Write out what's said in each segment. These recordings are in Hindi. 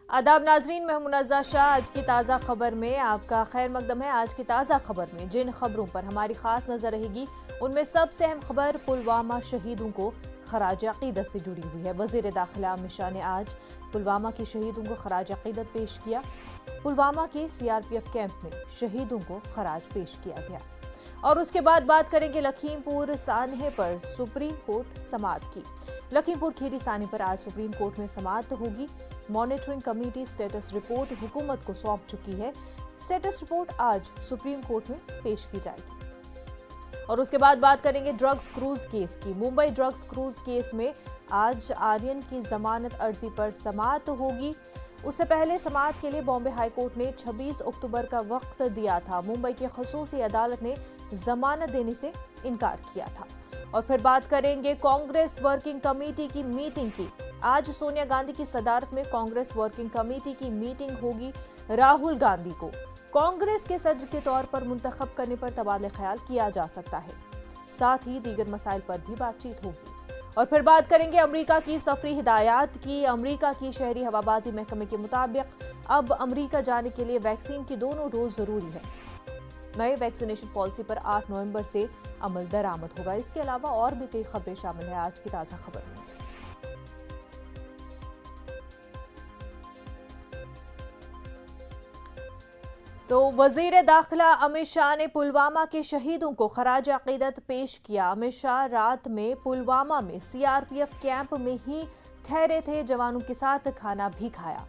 आदाब नाजरीन, मैं मुनज़्ज़ा शाह। आज की ताज़ा खबर में आपका खैर मकदम है। आज की ताज़ा खबर में जिन खबरों पर हमारी खास नजर रहेगी उनमें सबसे अहम खबर पुलवामा शहीदों को खराज अकीदत से जुड़ी हुई है। वज़ीर दाखिला अमित शाह ने आज पुलवामा के शहीदों को खराज अकीदत पेश किया। पुलवामा के सीआरपीएफ कैंप में शहीदों को खराज पेश किया गया। और उसके बाद बात करेंगे लखीमपुर सान्हे पर सुप्रीम कोर्ट समाअत की। लखीमपुर खीरी सान्हे पर आज सुप्रीम कोर्ट में समाअत होगी। मॉनिटरिंग कमेटी स्टेटस रिपोर्ट हुकूमत को सौंप चुकी है। स्टेटस रिपोर्ट आज सुप्रीम कोर्ट में पेश की जाएगी। और उसके बाद बात करेंगे ड्रग्स क्रूज केस की। मुंबई ड्रग्स क्रूज केस में आज आर्यन की जमानत अर्जी पर समाअत होगी। उससे पहले समाअत के लिए बॉम्बे हाईकोर्ट ने 26 अक्टूबर का वक्त दिया था। मुंबई की खसूसी अदालत ने जमानत देने से इनकार किया था। और फिर बात करेंगे कांग्रेस वर्किंग कमेटी की मीटिंग की। आज सोनिया गांधी की सदारत में कांग्रेस वर्किंग कमेटी की मीटिंग होगी। राहुल गांधी को कांग्रेस के सदर के तौर पर मुंतखब करने पर तबादला ख्याल किया जा सकता है। साथ ही दीगर मसाइल पर भी बातचीत होगी। और फिर बात करेंगे अमेरिका की सफरी हिदायत की। अमेरिका की शहरी हवाबाजी महकमे के मुताबिक अब अमेरिका जाने के लिए वैक्सीन की दोनों डोज जरूरी है। नए वैक्सीनेशन पॉलिसी पर 8 नवंबर से अमल दरामद होगा। इसके अलावा और भी कई खबरें शामिल है आज की ताजा खबर में। तो वजीर दाखिला अमित शाह ने पुलवामा के शहीदों को खराज अकीदत पेश किया। अमित शाह रात में पुलवामा में सीआरपीएफ कैंप में ही ठहरे थे। जवानों के साथ खाना भी खाया।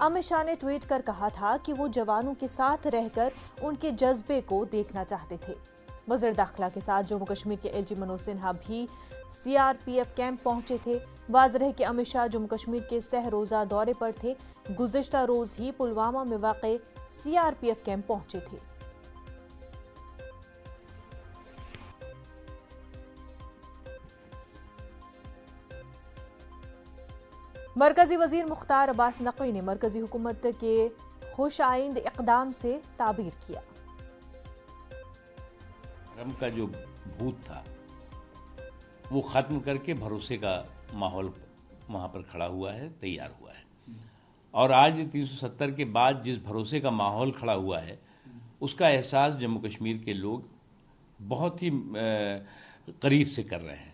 अमित शाह ने ट्वीट कर कहा था कि वो जवानों के साथ रहकर उनके जज्बे को देखना चाहते थे। वज़ीर दाखिला के साथ जम्मू कश्मीर के एलजी मनोज सिन्हा भी सीआरपीएफ कैंप पहुंचे थे। वाज़ेह है कि अमित शाह जम्मू कश्मीर के सह रोज़ा दौरे पर थे। गुज़िश्ता रोज ही पुलवामा में वाक़े सीआरपीएफ कैंप पहुंचे थे। मरकजी वजीर मुख्तार अब्बास नकवी ने मरकजी हुकूमत के खुश आइंद इक़दाम से ताबीर किया। धर्म का जो भूत था वो खत्म करके भरोसे का माहौल वहां पर खड़ा हुआ है, तैयार हुआ है। और आज 370 के बाद जिस भरोसे का माहौल खड़ा हुआ है उसका एहसास जम्मू कश्मीर के लोग बहुत ही करीब से कर रहे हैं।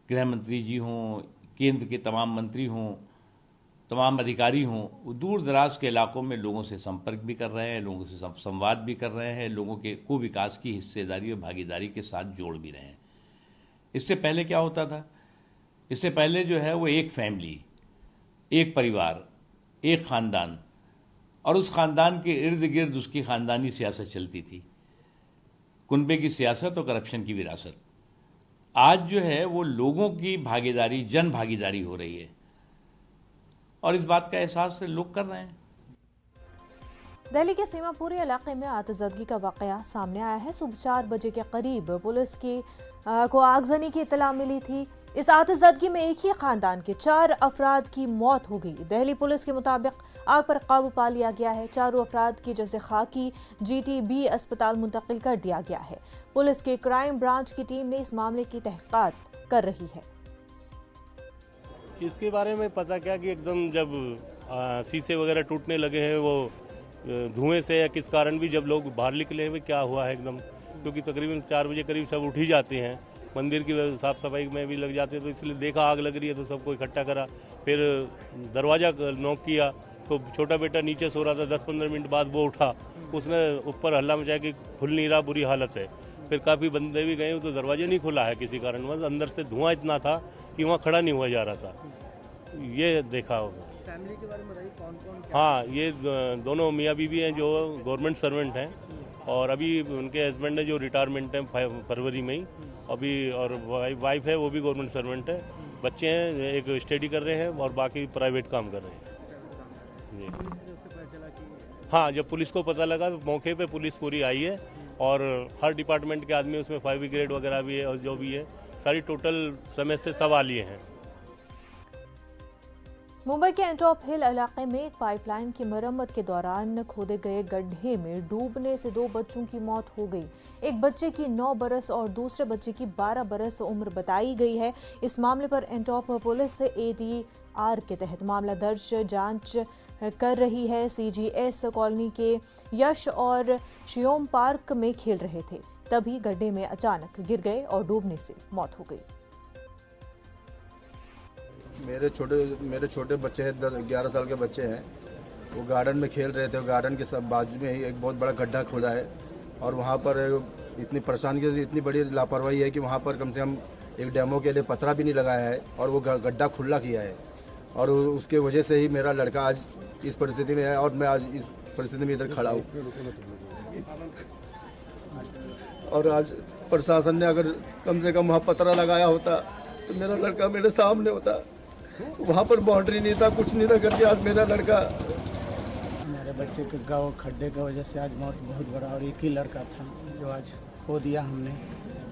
गृह मंत्री जी हों, केंद्र के तमाम मंत्री हों, तमाम अधिकारी हों, वो दूर दराज के इलाकों में लोगों से संपर्क भी कर रहे हैं, लोगों से संवाद भी कर रहे हैं, लोगों के को विकास की हिस्सेदारी और भागीदारी के साथ जोड़ भी रहे हैं। इससे पहले क्या होता था? इससे पहले जो है वो एक फैमिली, एक परिवार, एक खानदान और उस खानदान के इर्द गिर्द उसकी खानदानी सियासत चलती थी, कुनबे की सियासत और करप्शन की विरासत। आज जो है वो लोगों की भागीदारी, जन भागीदारी हो रही है और इस बात का एहसास लोग कर रहे हैं। दिल्ली के सीमापुरी इलाके में आतिशबाजी का वाकया सामने आया है। सुबह 4 बजे के करीब पुलिस को आगजनी की इत्तला मिली थी। इस आतिशबाजी में एक ही खानदान के 4 अफराद की मौत हो गई। दिल्ली पुलिस के मुताबिक आग पर काबू पा लिया गया है। चारों अफराद की जैसे खाकी GTB अस्पताल मुंतकिल कर दिया गया है। पुलिस के क्राइम ब्रांच की टीम ने इस मामले की तहकीकात कर रही है। इसके बारे में पता क्या कि एकदम जब शीशे वगैरह टूटने लगे हैं वो धुएं से या किस कारण भी जब लोग बाहर निकले हैं क्या हुआ है एकदम, क्योंकि तकरीबन 4 बजे करीब सब उठ ही जाते हैं, मंदिर की साफ सफाई में भी लग जाते हैं, तो इसलिए देखा आग लग रही है तो सबको इकट्ठा करा। फिर दरवाज़ा नॉक किया तो छोटा बेटा नीचे सो रहा था। 10-15 मिनट बाद वो उठा, उसने ऊपर हल्ला मचाया कि खुल नहीं रहा, बुरी हालत है। फिर काफ़ी बंदे भी गए तो दरवाजा नहीं खुला है किसी कारणवश, अंदर से धुआं इतना था कि वहाँ खड़ा नहीं हुआ जा रहा था। ये देखा होगा। फैमिली के बारे में बताइए, कौन कौन? हाँ, ये दोनों मियाँ बीवी हैं जो गवर्नमेंट सर्वेंट हैं और अभी उनके हस्बैंड है जो रिटायरमेंट है फरवरी में ही अभी, और वाइफ है वो भी गवर्नमेंट सर्वेंट है। बच्चे हैं, एक स्टडी कर रहे हैं और बाकी प्राइवेट काम कर रहे हैं। हाँ, जब पुलिस को पता लगा तो मौके पे पुलिस पूरी आई है और हर डिपार्टमेंट के आदमी, उसमें फायर ब्रिगेड वगैरह भी है और जो भी है सारी टोटल समय से सब आ लिए हैं। मुंबई के एंटॉप हिल इलाके में एक पाइपलाइन की मरम्मत के दौरान खोदे गए गड्ढे में डूबने से 2 बच्चों की मौत हो गई। एक बच्चे की 9 बरस और दूसरे बच्चे की 12 बरस उम्र बताई गई है। इस मामले पर एंटॉप पुलिस AD आर के तहत मामला दर्ज जांच कर रही है। CGS कॉलोनी के यश और शियोम पार्क में खेल रहे थे, तभी गड्ढे में अचानक गिर गए और डूबने से मौत हो गई। मेरे छोटे बच्चे हैं, 11 साल के बच्चे हैं। वो गार्डन में खेल रहे थे। गार्डन के सब बाजू में ही एक बहुत बड़ा गड्ढा खोदा है और वहाँ पर इतनी परेशानी की इतनी बड़ी लापरवाही है कि वहाँ पर कम से कम एक डेमो के लिए पतरा भी नहीं लगाया है और वो गड्ढा खुला किया है। और उसके वजह से ही मेरा लड़का आज इस परिस्थिति में है और मैं आज इस परिस्थिति में इधर खड़ा हूँ। और आज प्रशासन ने अगर कम से कम वहाँ पतरा लगाया होता तो मेरा लड़का मेरे सामने होता। वहाँ पर बाउंड्री नहीं था, कुछ नहीं था करके आज मेरा लड़का। मेरे बच्चे के गाँव खड्डे की वजह से आज मौत बहुत बड़ा, और एक ही लड़का था जो आज खो दिया हमने।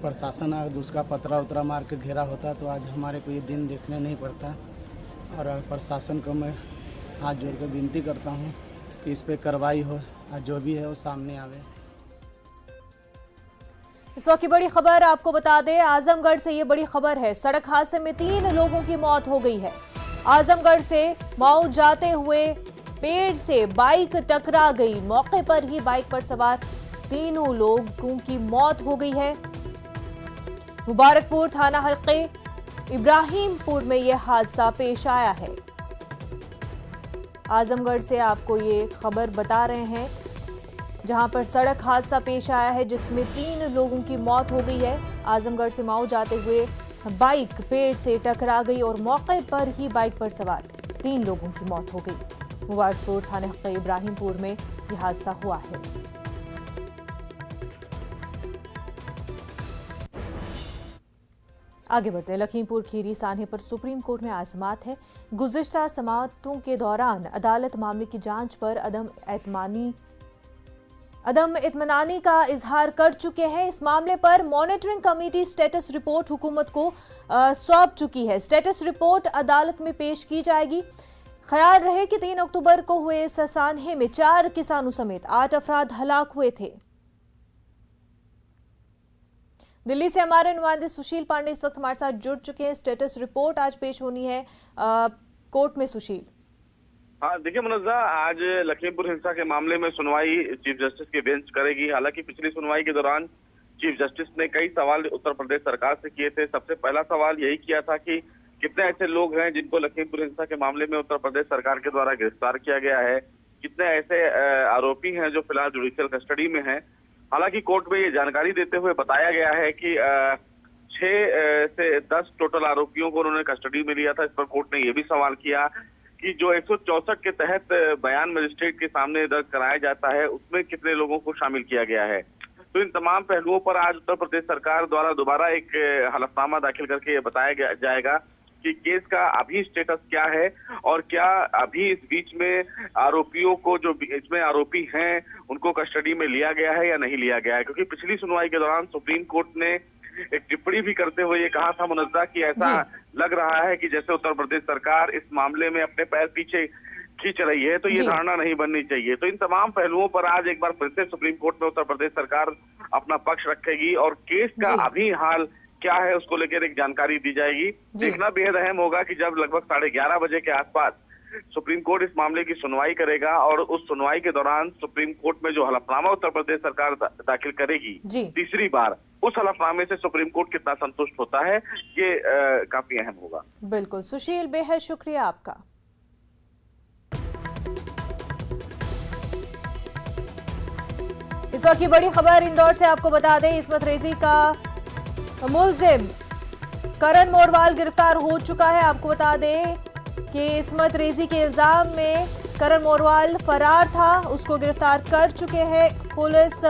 प्रशासन अगर उसका पतरा उतरा मार के घेरा होता तो आज हमारे को ये दिन देखने नहीं पड़ता। और प्रशासन को मैं हाथ जोड़ कर विनती करता हूँ कि इस पर कार्रवाई हो और जो भी है वो सामने आवे। इस वक्त की बड़ी खबर आपको बता दें, आजमगढ़ से ये बड़ी खबर है। सड़क हादसे में 3 लोगों की मौत हो गई है। आजमगढ़ से माऊ जाते हुए पेड़ से बाइक टकरा गई। मौके पर ही बाइक पर सवार 3 लोगों की मौत हो गई है। मुबारकपुर थाना हल्के इब्राहिमपुर में यह हादसा पेश आया है। आजमगढ़ से आपको ये खबर बता रहे हैं, जहां पर सड़क हादसा पेश आया है जिसमें 3 लोगों की मौत हो गई है। आजमगढ़ से माऊ जाते हुए बाइक पेड़ से टकरा गई और मौके पर ही बाइक पर सवार 3 लोगों की मौत हो गई। मुबारकपुर थाने हल्के इब्राहिमपुर में यह हादसा हुआ है। आगे बढ़ते हैं, लखीमपुर खीरी सान्हे पर सुप्रीम कोर्ट में आजमात है। गुज़िश्ता समाअतों के दौरान अदालत मामले की जांच पर अदम इत्मीनानी का इजहार कर चुके हैं। इस मामले पर मॉनिटरिंग कमेटी स्टेटस रिपोर्ट हुकूमत को सौंप चुकी है। स्टेटस रिपोर्ट अदालत में पेश की जाएगी। ख्याल रहे कि 3 अक्टूबर को हुए इस सान्हे में 4 किसानों समेत 8 अफराद हलाक हुए थे। दिल्ली से हमारे नुमाइंदे सुशील पांडे इस वक्त हमारे साथ जुड़ चुके हैं। स्टेटस रिपोर्ट आज पेश होनी है कोर्ट में। सुशील, हाँ देखिए मुनज़्ज़ा, आज लखीमपुर हिंसा के मामले में सुनवाई चीफ जस्टिस की बेंच करेगी। हालांकि पिछली सुनवाई के दौरान चीफ जस्टिस ने कई सवाल उत्तर प्रदेश सरकार से किए थे। सबसे पहला सवाल यही किया था कि कितने ऐसे लोग हैं जिनको लखीमपुर हिंसा के मामले में उत्तर प्रदेश सरकार के द्वारा गिरफ्तार किया गया है, कितने ऐसे आरोपी हैं जो फिलहाल जुडिशियल कस्टडी में हैं। हालांकि कोर्ट में ये जानकारी देते हुए बताया गया है कि 6 से 10 टोटल आरोपियों को उन्होंने कस्टडी में लिया था। इस पर कोर्ट ने ये भी सवाल किया कि जो 164 के तहत बयान मजिस्ट्रेट के सामने दर्ज कराया जाता है उसमें कितने लोगों को शामिल किया गया है। तो इन तमाम पहलुओं पर आज उत्तर प्रदेश सरकार द्वारा दोबारा एक हलफनामा दाखिल करके ये बताया जाएगा कि केस का अभी स्टेटस क्या है और क्या अभी इस बीच में आरोपियों को, जो इसमें आरोपी हैं, उनको कस्टडी में लिया गया है या नहीं लिया गया है। क्योंकि पिछली सुनवाई के दौरान सुप्रीम कोर्ट ने एक टिप्पणी भी करते हुए ये कहा था मुनज़्ज़ा कि ऐसा लग रहा है कि जैसे उत्तर प्रदेश सरकार इस मामले में अपने पैर पीछे खींच रही है, तो ये धारणा नहीं बननी चाहिए। तो इन तमाम पहलुओं पर आज एक बार फिर से सुप्रीम कोर्ट में उत्तर प्रदेश सरकार अपना पक्ष रखेगी और केस का अभी हाल क्या है उसको लेकर एक जानकारी दी जाएगी। देखना बेहद अहम होगा कि जब लगभग 11:30 बजे के आसपास सुप्रीम कोर्ट इस मामले की सुनवाई करेगा और उस सुनवाई के दौरान सुप्रीम कोर्ट में जो हलफनामा उत्तर प्रदेश सरकार दाखिल करेगी तीसरी बार, उस हलफनामे से सुप्रीम कोर्ट कितना संतुष्ट होता है, ये काफी अहम होगा। बिल्कुल सुशील, बेहद शुक्रिया आपका। इस वक्त की बड़ी खबर इंदौर से आपको बता दें, इस्मत रेजी का मुलजिम करण मोरवाल गिरफ्तार हो चुका है। आपको बता दें कि इस्मत रेजी के इल्जाम में करण मोरवाल फरार था, उसको गिरफ्तार कर चुके हैं पुलिस।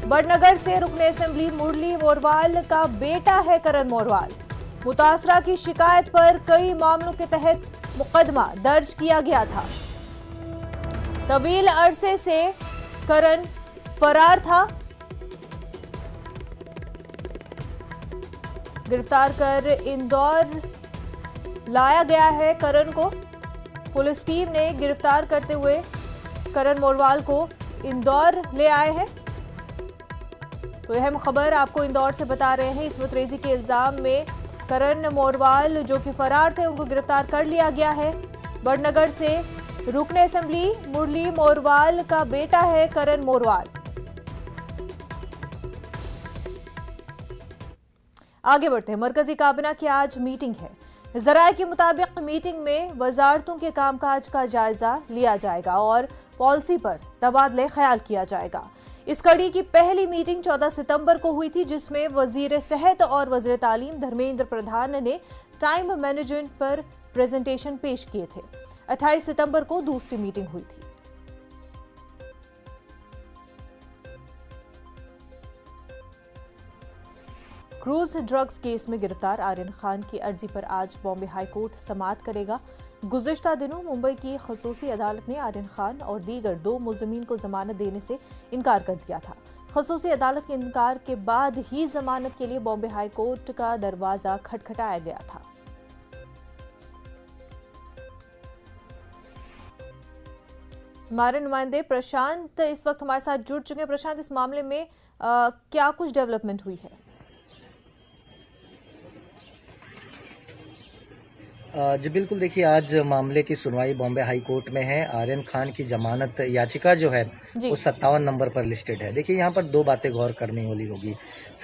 बड़नगर से रुकने असेंबली मुरली मोरवाल का बेटा है करण मोरवाल। मुतासरा की शिकायत पर कई मामलों के तहत मुकदमा दर्ज किया गया था। तवील अरसे से करण फरार था। गिरफ्तार कर इंदौर लाया गया है करण को। पुलिस टीम ने गिरफ्तार करते हुए करण मोरवाल को इंदौर ले आए हैं। तो अहम खबर आपको इंदौर से बता रहे हैं। इस्मत रेजी के इल्जाम में करण मोरवाल जो कि फरार थे उनको गिरफ्तार कर लिया गया है। बड़नगर से रुकने असेंबली मुरली मोरवाल का बेटा है करण मोरवाल। आगे बढ़ते हैं, मरकजी काबिना की आज मीटिंग है। जराये के मुताबिक मीटिंग में वजारतों के कामकाज का जायजा लिया जाएगा और पॉलिसी पर तबादले ख्याल किया जाएगा। इस कड़ी की पहली मीटिंग 14 सितंबर को हुई थी, जिसमें वजीर सेहत और वजीर तालीम धर्मेंद्र प्रधान ने टाइम मैनेजमेंट पर प्रेजेंटेशन पेश किए थे। 28 सितंबर को दूसरी मीटिंग हुई थी। क्रूज ड्रग्स केस में गिरफ्तार आर्यन खान की अर्जी पर आज बॉम्बे हाई कोर्ट समाअत करेगा। गुज़िश्ता दिनों मुंबई की खसूसी अदालत ने आर्यन खान और दीगर 2 मुलजमीन को जमानत देने से इनकार कर दिया था। खसूसी अदालत के इनकार के बाद ही जमानत के लिए बॉम्बे हाई कोर्ट का दरवाजा खटखटाया गया था। हमारे नुमाइंदे प्रशांत इस वक्त हमारे साथ जुड़ चुके हैं। प्रशांत, इस मामले में क्या कुछ डेवलपमेंट हुई है? जी बिल्कुल, देखिए आज मामले की सुनवाई बॉम्बे हाई कोर्ट में है। आर्यन खान की जमानत याचिका जो है वो 57 नंबर पर लिस्टेड है। देखिए यहाँ पर 2 बातें गौर करनी वाली होगी।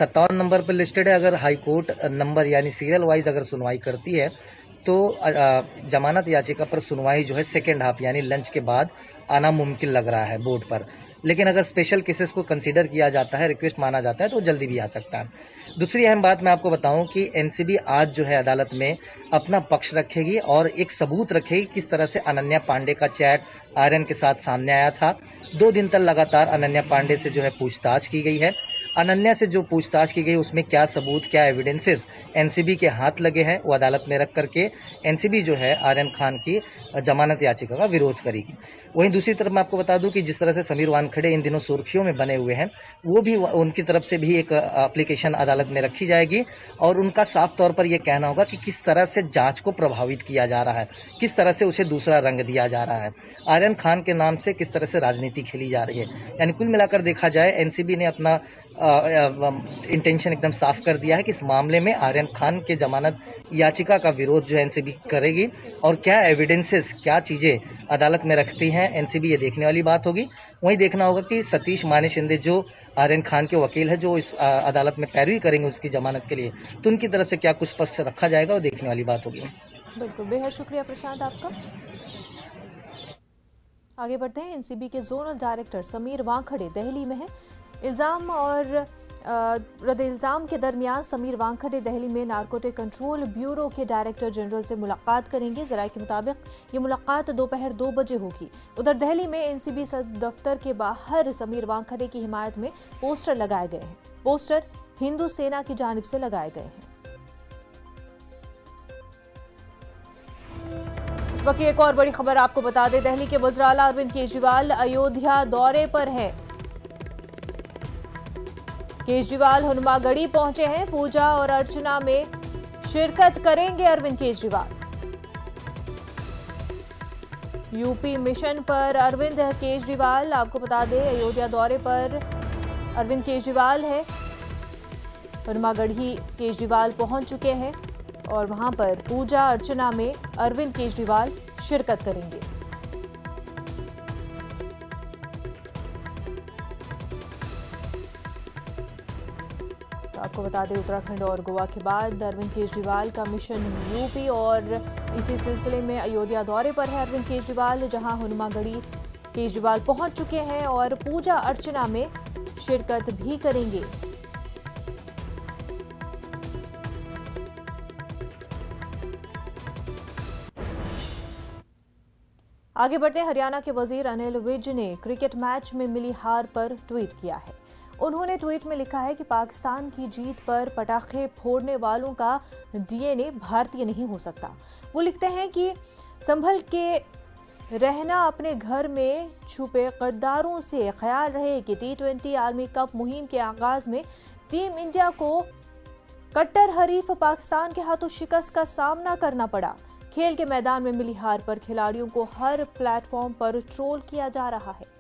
57 नंबर पर लिस्टेड है। अगर हाई कोर्ट नंबर यानी सीरियल वाइज अगर सुनवाई करती है तो जमानत याचिका पर सुनवाई जो है सेकेंड हाफ यानी लंच के बाद आना मुमकिन लग रहा है बोर्ड पर। लेकिन अगर स्पेशल केसेस को कंसीडर किया जाता है, रिक्वेस्ट माना जाता है, तो जल्दी भी आ सकता है। दूसरी अहम बात मैं आपको बताऊं कि एनसीबी आज जो है अदालत में अपना पक्ष रखेगी और एक सबूत रखेगी किस तरह से अनन्या पांडे का चैट आर्यन के साथ सामने आया था। 2 दिन तक लगातार अनन्या पांडे से जो है पूछताछ की गई है। अनन्या से जो पूछताछ की गई उसमें क्या सबूत, क्या एविडेंसेस एनसीबी के हाथ लगे हैं, वो अदालत में रख करके एनसीबी जो है आर्यन खान की जमानत याचिका का विरोध करेगी। वहीं दूसरी तरफ मैं आपको बता दूं कि जिस तरह से समीर वानखेड़े इन दिनों सुर्खियों में बने हुए हैं, वो भी उनकी तरफ से भी एक एप्लीकेशन अदालत में रखी जाएगी और उनका साफ तौर पर यह कहना होगा कि किस तरह से जांच को प्रभावित किया जा रहा है, किस तरह से उसे दूसरा रंग दिया जा रहा है, आर्यन खान के नाम से किस तरह से राजनीति खेली जा रही है। यानी कुल मिलाकर देखा जाए एनसीबी ने अपना इंटेंशन एकदम साफ कर दिया है कि इस मामले में आर्यन खान के जमानत याचिका का विरोध जो है एनसीबी करेगी और क्या एविडेंसेस, क्या चीजें अदालत में रखती हैं एनसीबी, ये देखने वाली बात होगी। वहीं देखना होगा कि सतीश माने शिंदे जो आर्यन खान के वकील है, जो इस अदालत में पैरवी करेंगे उसकी जमानत के लिए, तो उनकी तरफ से क्या कुछ पक्ष रखा जाएगा वो देखने वाली बात होगी। बिल्कुल, बेहद शुक्रिया प्रशांत आपका। आगे बढ़ते हैं। एनसीबी के जोनल डायरेक्टर समीर वानखेड़े दिल्ली में है। इल्जाम और रद्द इल्जाम के दरमियान समीर वानखेड़े दिल्ली में नारकोटिक कंट्रोल ब्यूरो के डायरेक्टर जनरल से मुलाकात करेंगे। जराये के मुताबिक ये मुलाकात दोपहर 2 बजे होगी। उधर दिल्ली में एनसीबी दफ्तर के बाहर समीर वानखेड़े की हिमायत में पोस्टर लगाए गए हैं। पोस्टर हिंदू सेना की जानिब से लगाए गए हैं। इस वक्त एक और बड़ी खबर आपको बता दें, दिल्ली के वज़ीर आला अरविंद केजरीवाल अयोध्या दौरे पर हैं। केजरीवाल हनुमागढ़ी पहुंचे हैं। पूजा और अर्चना में शिरकत करेंगे अरविंद केजरीवाल। यूपी मिशन पर अरविंद केजरीवाल, आपको बता दें अयोध्या दौरे पर अरविंद केजरीवाल है। हनुमागढ़ी केजरीवाल पहुंच चुके हैं और वहां पर पूजा अर्चना में अरविंद केजरीवाल शिरकत करेंगे। आपको बता दें उत्तराखंड और गोवा के बाद अरविंद केजरीवाल का मिशन यूपी और इसी सिलसिले में अयोध्या दौरे पर है अरविंद केजरीवाल, जहां हनुमागढ़ी केजरीवाल पहुंच चुके हैं और पूजा अर्चना में शिरकत भी करेंगे। आगे बढ़ते हरियाणा के वजीर अनिल विज ने क्रिकेट मैच में मिली हार पर ट्वीट किया है। उन्होंने ट्वीट में लिखा है कि पाकिस्तान की जीत पर पटाखे फोड़ने वालों का डीएनए भारतीय नहीं हो सकता। वो लिखते हैं कि संभल के रहना अपने घर में छुपे गद्दारों से। ख्याल रहे कि T20 आलमी कप मुहिम के आगाज में टीम इंडिया को कट्टर हरीफ पाकिस्तान के हाथों शिकस्त का सामना करना पड़ा। खेल के मैदान में मिली हार पर खिलाड़ियों को हर प्लेटफॉर्म पर ट्रोल किया जा रहा है।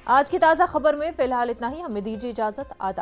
आज की ताज़ा खबर में फिलहाल इतना ही। हमें दीजिए इजाज़त। आदाब।